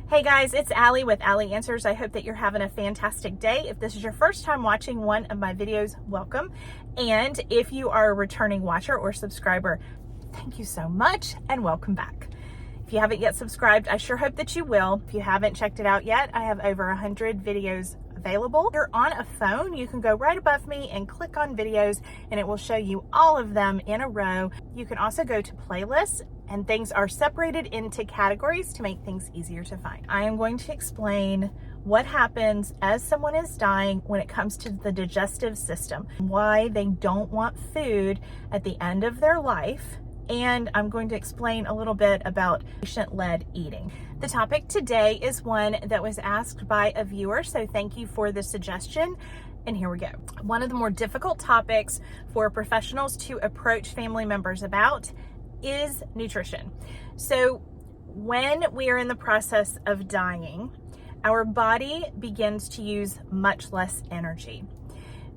Hey guys, it's Allie with Allie Answers. I hope that you're having a fantastic day. If this is your first time watching one of my videos, welcome. And if you are a returning watcher or subscriber, thank you so much and welcome back. If you haven't yet subscribed, I sure hope that you will. If you haven't checked it out yet, I have over 100 videos available. If you're on a phone, you can go right above me and click on videos and it will show you all of them in a row. You can also go to playlists and things are separated into categories to make things easier to find. I am going to explain what happens as someone is dying when it comes to the digestive system, why they don't want food at the end of their life, and I'm going to explain a little bit about patient-led eating. The topic today is one that was asked by a viewer, so thank you for the suggestion. And here we go. One of the more difficult topics for professionals to approach family members about is nutrition. So when we are in the process of dying, our body begins to use much less energy.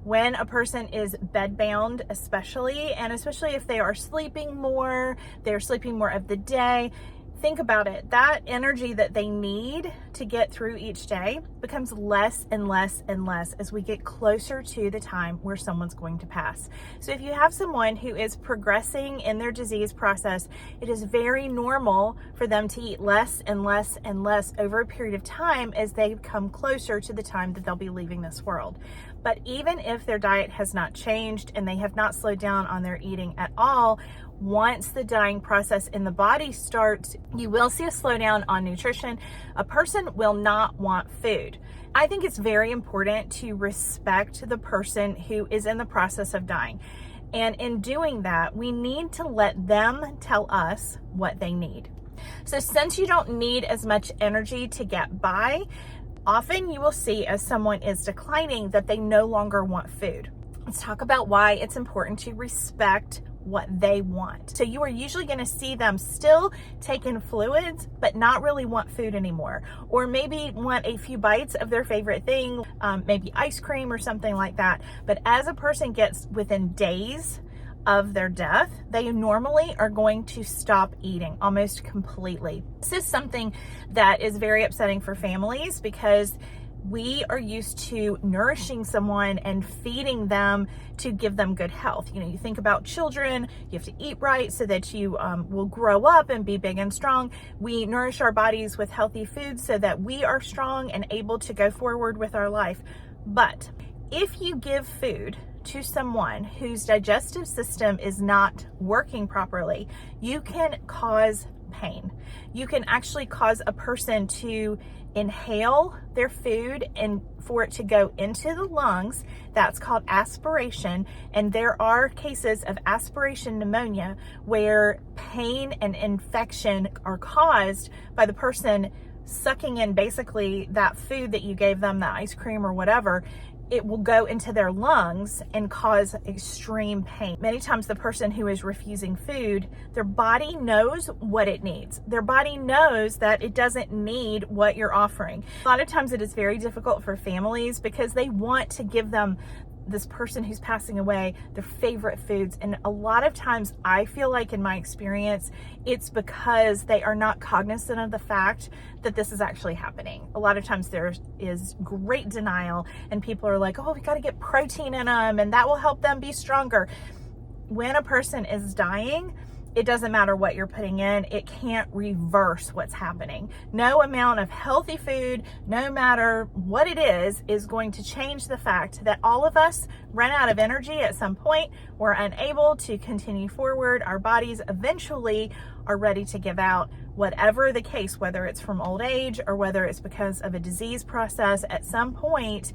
When a person is bedbound, especially if they are sleeping more, they're sleeping more of the day, think about it. That energy that they need to get through each day becomes less and less and less as we get closer to the time where someone's going to pass. So if you have someone who is progressing in their disease process, it is very normal for them to eat less and less and less over a period of time as they come closer to the time that they'll be leaving this world. But even if their diet has not changed and they have not slowed down on their eating at all, once the dying process in the body starts, you will see a slowdown on nutrition. A person will not want food. I think it's very important to respect the person who is in the process of dying. And in doing that, we need to let them tell us what they need. So since you don't need as much energy to get by, often you will see as someone is declining that they no longer want food. Let's talk about why it's important to respect what they want. So you are usually going to see them still take in fluids, but not really want food anymore. Or maybe want a few bites of their favorite thing, maybe ice cream or something like that. But as a person gets within days of their death, they normally are going to stop eating almost completely. This is something that is very upsetting for families because we are used to nourishing someone and feeding them to give them good health. You know, you think about children, you have to eat right so that you will grow up and be big and strong. We nourish our bodies with healthy foods so that we are strong and able to go forward with our life. But if you give food to someone whose digestive system is not working properly, you can cause pain. You can actually cause a person to inhale their food and for it to go into the lungs. That's called aspiration. And there are cases of aspiration pneumonia where pain and infection are caused by the person sucking in basically that food that you gave them, that ice cream or whatever. It will go into their lungs and cause extreme pain. Many times the person who is refusing food, their body knows what it needs. Their body knows that it doesn't need what you're offering. A lot of times it is very difficult for families because they want to give them, this person who's passing away, their favorite foods. And a lot of times I feel like in my experience, it's because they are not cognizant of the fact that this is actually happening. A lot of times there is great denial and people are like, oh, we got to get protein in them and that will help them be stronger. When a person is dying, it doesn't matter what you're putting in, it can't reverse what's happening. No amount of healthy food, no matter what it is going to change the fact that all of us run out of energy at some point. We're unable to continue forward. Our bodies eventually are ready to give out. Whatever the case, whether it's from old age or whether it's because of a disease process, at some point,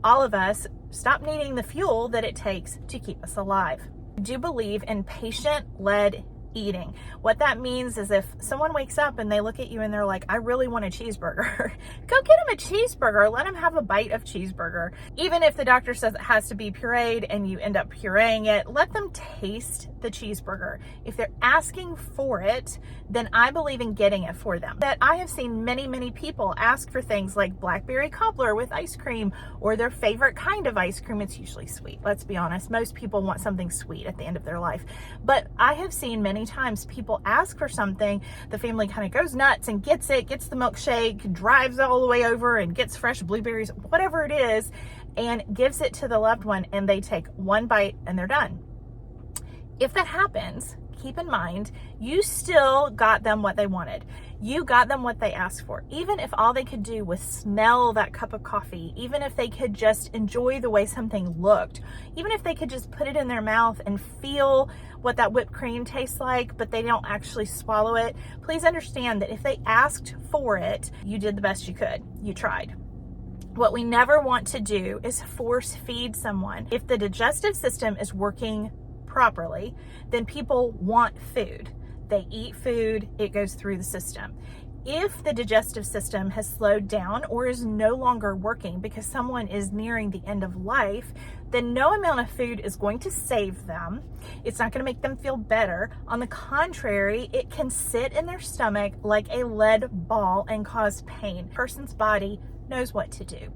all of us stop needing the fuel that it takes to keep us alive. I do believe in patient-led eating. What that means is if someone wakes up and they look at you and they're like, I really want a cheeseburger, go get them a cheeseburger, let them have a bite of cheeseburger. Even if the doctor says it has to be pureed and you end up pureeing it, let them taste the cheeseburger. If they're asking for it, then I believe in getting it for them. That I have seen many people ask for things like blackberry cobbler with ice cream, or their favorite kind of ice cream. It's usually sweet. Let's be honest. Most people want something sweet at the end of their life. But I have seen many times people ask for something, the family kind of goes nuts and gets it, gets the milkshake, drives all the way over and gets fresh blueberries, whatever it is, and gives it to the loved one, and they take one bite and they're done. If that happens, keep in mind, you still got them what they wanted. You got them what they asked for. Even if all they could do was smell that cup of coffee, even if they could just enjoy the way something looked, even if they could just put it in their mouth and feel what that whipped cream tastes like, but they don't actually swallow it, please understand that if they asked for it, you did the best you could. You tried. What we never want to do is force feed someone. If the digestive system is working properly, then people want food. They eat food, it goes through the system. If the digestive system has slowed down or is no longer working because someone is nearing the end of life, then no amount of food is going to save them. It's not going to make them feel better. On the contrary, it can sit in their stomach like a lead ball and cause pain. A person's body knows what to do.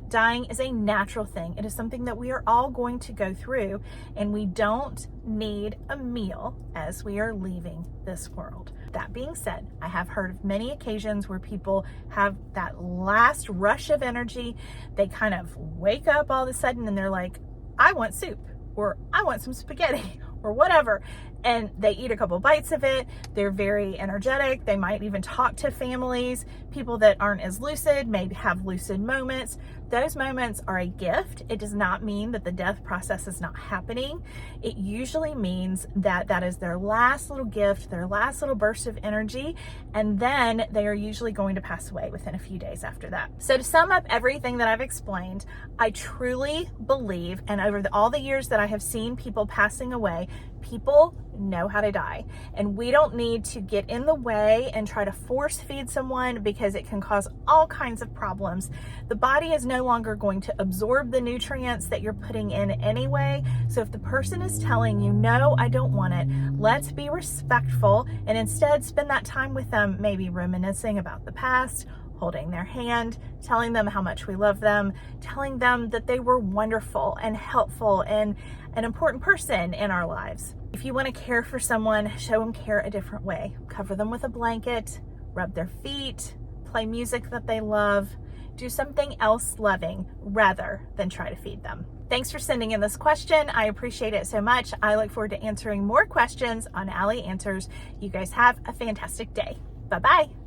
Dying is a natural thing. It is something that we are all going to go through, and we don't need a meal as we are leaving this world. That being said, I have heard of many occasions where people have that last rush of energy. They kind of wake up all of a sudden and they're like, I want soup, or I want some spaghetti, or whatever. And they eat a couple bites of it. They're very energetic. They might even talk to families. People that aren't as lucid may have lucid moments. Those moments are a gift. It does not mean that the death process is not happening. It usually means that that is their last little gift, their last little burst of energy, and then they are usually going to pass away within a few days after that. So to sum up everything that I've explained, I truly believe, and over all the years that I have seen people passing away, people know how to die, and we don't need to get in the way and try to force feed someone because it can cause all kinds of problems. The body is no longer going to absorb the nutrients that you're putting in anyway. So if the person is telling you, no, I don't want it, let's be respectful and instead spend that time with them, maybe reminiscing about the past, holding their hand, telling them how much we love them, telling them that they were wonderful and helpful and an important person in our lives. If you want to care for someone, show them care a different way. Cover them with a blanket, rub their feet, play music that they love, do something else loving rather than try to feed them. Thanks for sending in this question. I appreciate it so much. I look forward to answering more questions on Allie Answers. You guys have a fantastic day. Bye-bye.